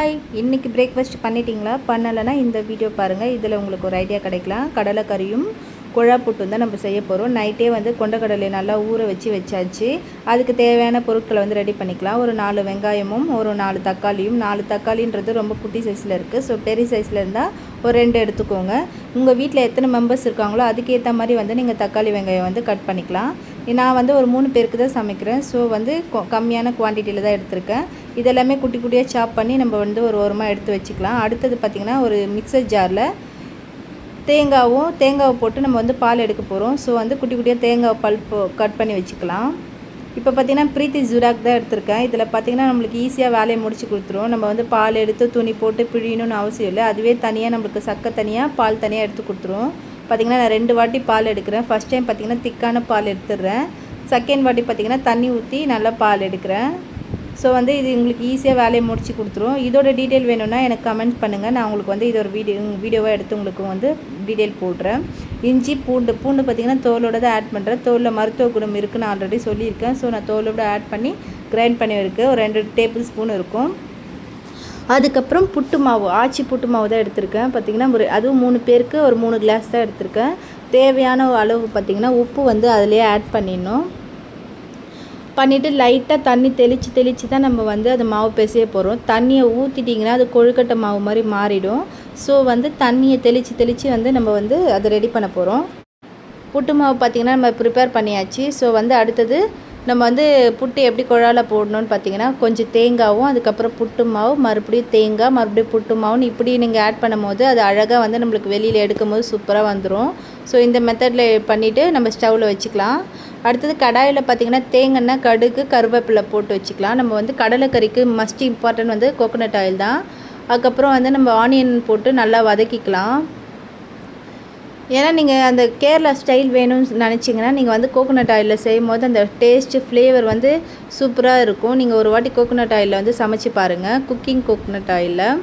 Hi, இன்றைக்கி breakfast பண்ணிட்டீங்களா? பண்ணலைன்னா இந்த வீடியோ பாருங்கள். இதில் உங்களுக்கு ஒரு ஐடியா கிடைக்கலாம். கடலைக்கறியும் குழா புட்டும் தான் நம்ம செய்ய போகிறோம். நைட்டே கொண்டக்கடலையை நல்லா ஊற வச்சாச்சு. அதுக்கு தேவையான பொருட்களை ரெடி பண்ணிக்கலாம். ஒரு 4 வெங்காயமும் ஒரு 4 தக்காளியும். 4 தக்காளின்றது ரொம்ப குட்டி சைஸில் இருக்குது. ஸோ பெரிய சைஸில் இருந்தால் ஒரு 2 எடுத்துக்கோங்க. உங்கள் வீட்டில் எத்தனை மெம்பர்ஸ் இருக்காங்களோ அதுக்கேற்ற மாதிரி நீங்கள் தக்காளி வெங்காயம் கட் பண்ணிக்கலாம். நான் ஒரு 3 பேருக்கு தான் சமைக்கிறேன். ஸோ கம்மியான குவான்டிட்டியில் தான் எடுத்திருக்கேன். இதெல்லாமே குட்டி குட்டியாக சாப் பண்ணி நம்ம ஒரு ஓரமாக எடுத்து வச்சுக்கலாம். அடுத்தது பார்த்திங்கன்னா, ஒரு மிக்சர் ஜாரில் தேங்காவை போட்டு நம்ம பால் எடுக்க போகிறோம். ஸோ குட்டி குட்டியாக தேங்காய் பல்ப்பு கட் பண்ணி வச்சுக்கலாம். இப்போ பார்த்திங்கன்னா ப்ரீத்தி ஜுராக் தான் எடுத்திருக்கேன். இதில் பார்த்திங்கன்னா நம்மளுக்கு ஈஸியாக வேலையை முடிச்சு கொடுத்துரும். நம்ம பால் எடுத்து துணி போட்டு பிழியணும்னு அவசியம் இல்லை. அதுவே தனியாக நம்மளுக்கு சக்கை தனியாக பால் தனியாக எடுத்து கொடுத்துரும். பார்த்திங்கன்னா நான் 2 வாட்டி பால் எடுக்கிறேன். ஃபஸ்ட் டைம் பார்த்திங்கன்னா திக்கான பால் எடுத்துடுறேன். செகண்ட் வாட்டி பார்த்திங்கன்னா தண்ணி ஊற்றி நல்லா பால் எடுக்கிறேன். ஸோ இது உங்களுக்கு ஈஸியாக வேலையை முடிச்சு கொடுத்துரும். இதோட டீட்டெயில் வேணும்னா எனக்கு கமெண்ட் பண்ணுங்கள். நான் உங்களுக்கு இது ஒரு வீடியோவாக எடுத்து உங்களுக்கு டீட்டெயில் போடுறேன். இஞ்சி பூண்டு பார்த்திங்கன்னா தோலோட தான் ஆட் பண்ணுறேன். தோலில் மருத்துவ குணம் இருக்குன்னு ஆல்ரெடி சொல்லியிருக்கேன். ஸோ நான் தோலோட ஆட் பண்ணி கிரைண்ட் பண்ணி இருக்குது. ஒரு 2 டேபிள் ஸ்பூன் இருக்கும். அதுக்கப்புறம் புட்டு மாவு, ஆச்சி புட்டு மாவு தான் எடுத்திருக்கேன். பார்த்திங்கன்னா அதுவும் 3 பேருக்கு ஒரு 3 கிளாஸ் தான் எடுத்திருக்கேன். தேவையான அளவு பார்த்திங்கன்னா உப்பு அதிலே ஆட் பண்ணிவிட்டு லைட்டாக தண்ணி தெளித்து தான் நம்ம அது மாவு பிசைய போகிறோம். தண்ணியை ஊற்றிட்டிங்கன்னா அது கொழுக்கட்டை மாவு மாதிரி மாறிடும். ஸோ தண்ணியை தெளித்து நம்ம அதை ரெடி பண்ண போகிறோம். புட்டு மாவு பார்த்திங்கன்னா நம்ம ப்ரிப்பேர் பண்ணியாச்சு. ஸோ அடுத்தது நம்ம புட்டு எப்படி குழாயில் போடணும்னு பார்த்திங்கன்னா, கொஞ்சம் தேங்காவும் அதுக்கப்புறம் புட்டு மாவு, மறுபடியும் தேங்காய், மறுபடியும் புட்டு மாவுன்னு இப்படி நீங்கள் ஆட் பண்ணும் போது அது அழகாக நம்மளுக்கு வெளியில் எடுக்கும் போது சூப்பராக வந்துடும். ஸோ இந்த மெத்தடில் பண்ணிவிட்டு நம்ம ஸ்டவ்வில் வச்சுக்கலாம். அடுத்தது கடாயில் பார்த்திங்கன்னா தேங்காய், கடுகு, கருவேப்பிலை போட்டு வச்சுக்கலாம். நம்ம கடலைக்கறிக்கு மஸ்ட் இம்பார்ட்டன்ட் கோகோனட் ஆயில் தான். அதுக்கப்புறம் நம்ம ஆனியன் போட்டு நல்லா வதக்கிக்கலாம். ஏன்னா நீங்கள் அந்த கேரளா ஸ்டைல் வேணும்னு நினச்சிங்கன்னா நீங்கள் கோகோனட் ஆயிலில் செய்யும் போது அந்த டேஸ்ட்டு ஃப்ளேவர் சூப்பராக இருக்கும். நீங்கள் ஒரு வாட்டி கோகோனட் ஆயிலில் சமைச்சு பாருங்கள், குக்கிங் கோகோனட் ஆயிலில்.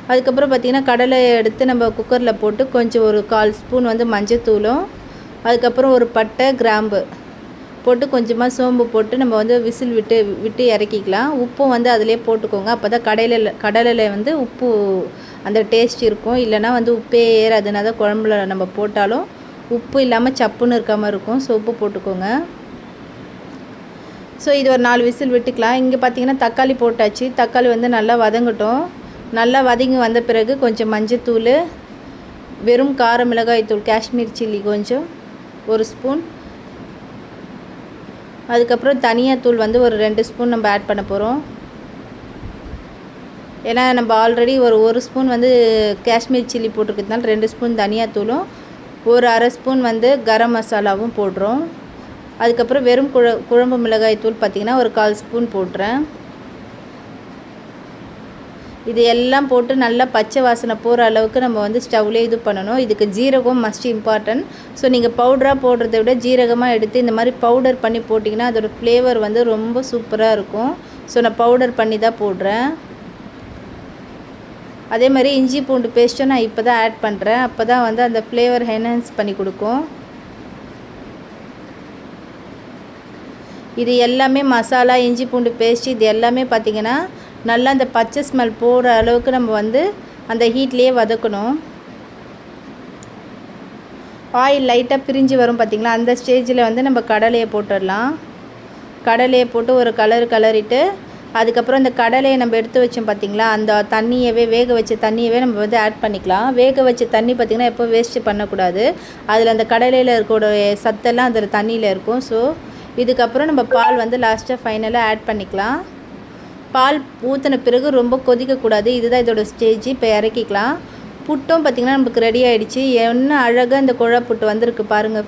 அதுக்கப்புறம் பார்த்திங்கன்னா கடலை எடுத்து நம்ம குக்கரில் போட்டு கொஞ்சம் ஒரு 1/4 ஸ்பூன் மஞ்சத்தூளும், அதுக்கப்புறம் ஒரு பட்டை, கிராம்பு போட்டு கொஞ்சமாக சோம்பு போட்டு நம்ம விசில் விட்டு இறக்கிக்கலாம். உப்பும் அதிலே போட்டுக்கோங்க. அப்போ தான் கடலையில் உப்பு அந்த டேஸ்ட் இருக்கும். இல்லைனா உப்பே ஏறாதுன்னா தான் குழம்புல நம்ம போட்டாலும் உப்பு இல்லாமல் சப்புன்னு இருக்காமல் இருக்கும். ஸோ உப்பு போட்டுக்கோங்க. ஸோ இது ஒரு 4 விசில் விட்டுக்கலாம். இங்கே பார்த்திங்கன்னா தக்காளி போட்டாச்சு. தக்காளி நல்லா வதங்கட்டும். நல்லா வதங்கி வந்த பிறகு கொஞ்சம் மஞ்சத்தூள், வெறும் கார மிளகாய் தூள், காஷ்மீர் சில்லி கொஞ்சம் 1 ஸ்பூன், அதுக்கப்புறம் தனியாத்தூள் ஒரு 2 ஸ்பூன் நம்ம ஆட் பண்ண போகிறோம். ஏன்னா நம்ம ஆல்ரெடி ஒரு 1 ஸ்பூன் காஷ்மீர் சில்லி போட்டிருக்கிறதுனால 2 ஸ்பூன் தனியாத்தூளும் ஒரு 1/2 ஸ்பூன் கரம் மசாலாவும் போடுறோம். அதுக்கப்புறம் வெறும் குழம்பு மிளகாய் தூள் பார்த்திங்கன்னா ஒரு 1/4 ஸ்பூன் போட்டுறேன். இது எல்லாம் போட்டு நல்லா பச்சை வாசனை போகிற அளவுக்கு நம்ம ஸ்டவ்லேயே இது பண்ணணும். இதுக்கு ஜீரகம் மஸ்ட் இம்பார்ட்டன்ட். ஸோ நீங்கள் பவுடராக போடுறத விட ஜீரகமாக எடுத்து இந்த மாதிரி பவுடர் பண்ணி போட்டிங்கன்னா அதோடய ஃப்ளேவர் ரொம்ப சூப்பராக இருக்கும். ஸோ நான் பவுடர் பண்ணி தான் போடுறேன். அதே மாதிரி இஞ்சி பூண்டு பேஸ்ட்டும் நான் இப்போ தான் ஆட் பண்ணுறேன். அப்போ தான் அந்த ஃப்ளேவர் என்ஹான்ஸ் பண்ணி கொடுக்கும். இது எல்லாமே மசாலா, இஞ்சி பூண்டு பேஸ்ட் இது எல்லாமே பார்த்திங்கன்னா நல்லா அந்த பச்சை ஸ்மெல் போகிற அளவுக்கு நம்ம அந்த ஹீட்லேயே வதக்கணும். ஆயில் லைட்டாக பிரிஞ்சு வரும் பார்த்திங்களா, அந்த ஸ்டேஜில் நம்ம கடலையை போட்டுடலாம். கடலையை போட்டு ஒரு கலரிட்டு அதுக்கப்புறம் இந்த கடலையை நம்ம எடுத்து வச்சோம் பார்த்திங்களா, அந்த தண்ணியவே வேக வச்ச தண்ணியவே நம்ம ஆட் பண்ணிக்கலாம். வேக வச்ச தண்ணி பார்த்திங்கன்னா எப்போ வேஸ்ட்டு பண்ணக்கூடாது. அதில் அந்த கடலையில் இருக்கக்கூடிய சத்தெல்லாம் அதில் தண்ணியில் இருக்கும். ஸோ இதுக்கப்புறம் நம்ம பால் லாஸ்ட்டாக ஃபைனலாக ஆட் பண்ணிக்கலாம். பால் ஊற்றின பிறகு ரொம்ப கொதிக்கக்கூடாது. இதுதான் இதோட ஸ்டேஜ். இப்போ இறக்கிக்கலாம். புட்டும் பார்த்திங்கன்னா நமக்கு ரெடி ஆகிடுச்சு. என்ன அழகாக இந்த குழா புட்டு வந்திருக்கு பாருங்கள் ஃப்ரெண்ட்ஸ்.